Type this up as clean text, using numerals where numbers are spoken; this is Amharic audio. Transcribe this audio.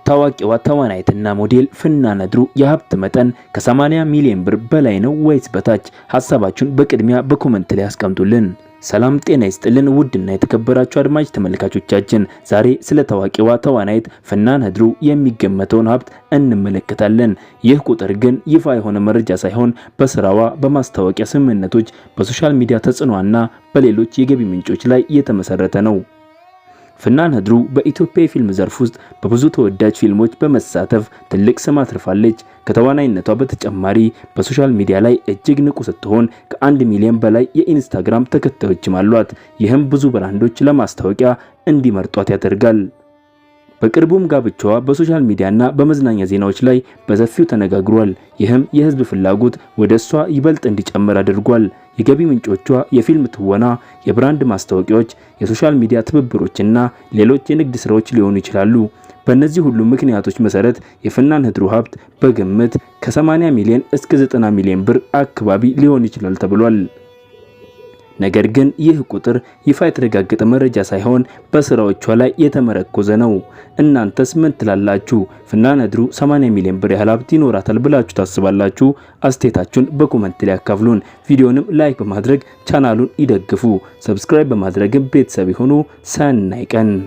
ታዋቂዋ ተዋናይትና ሞዴል ፍናን ነድሩ የሀብት መጠን ከ80 ሚሊዮን ብር በላይ ነው ወይስ በታች? ሐሳባችሁን በቅድሚያ በኮሜንት ላይ አስቀምጡልን። ሰላም ጤና ይስጥልን ውድና የተከበራችሁ አድማጭ ተመልካቾቻችን፣ ዛሬ ስለ ታዋቂዋ ተዋናይት ፍናን ነድሩ የሚገመተውን ሀብት እንመለከታለን። ይህ ቁጥር ግን ይፋ የሆነ መረጃ ሳይሆን በስራዋ፣ በማስታወቂያ ስምምነቶች፣ በሶሻል ሚዲያ ተጽዕኖና በሌሎች የገቢ ምንጮች ላይ የተመሰረተ ነው። ፍናን ነድሩ በኢትዮጵያ የፊልም ዘርፍ ውስጥ በብዙ ተወዳጅ ፊልሞች በመሳተፍ ትልቅ ስም አትርፋለች። ከተዋናይነቷ በተጨማሪ በሶሻል ሚዲያ ላይ እጅግ ንቁ ስትሆን ከ1 ሚሊዮን በላይ የኢንስታግራም ተከታዮችም አሏት። ይህም ብዙ ብራንዶች ለማስታወቂያ እንዲመርጧት ያደርጋል። በቅርቡም ጋብቻዋ በሶሻል ሚዲያና በመዝናኛ ዜናዎች ላይ በሰፊው ተነጋግሯል። ይህም የህዝብ ፍላጎት ወደ እሷ ይበልጥ እንዲጨምር አድርጓል። የገቢ ምንጮቿ የፊልም ትወና፣ የብራንድ ማስታወቂያዎች፣ የሶሻል ሚዲያ ትብብሮችና ሌሎች የንግድ ስራዎች ሊሆኑ ይችላሉ። በእነዚህ ሁሉ ምክንያቶች መሰረት የፍናን ነድሩ ሀብት በግምት ከ80 ሚሊዮን እስከ 90 ሚሊዮን ብር አካባቢ ሊሆን ይችላል ተብሏል። ነገር ግን ይህ ቁጥር ይፋ የተረጋገጠ መረጃ ሳይሆን በስራዎቿ ላይ የተመረኮዘ ነው። እናንተስ ምን ትላላችሁ? ፍናን ነድሩ 80 ሚሊዮን ብር ያህል ሀብት ይኖራታል ብላችሁ ታስባላችሁ? አስተያየታችሁን በኮሜንት ላይ አካፍሉን። ቪዲዮንም ላይክ በማድረግ ቻናሉን ይደግፉ። ሰብስክራይብ በማድረግ ቤተሰብ ይሁኑ። ሰናይ ቀን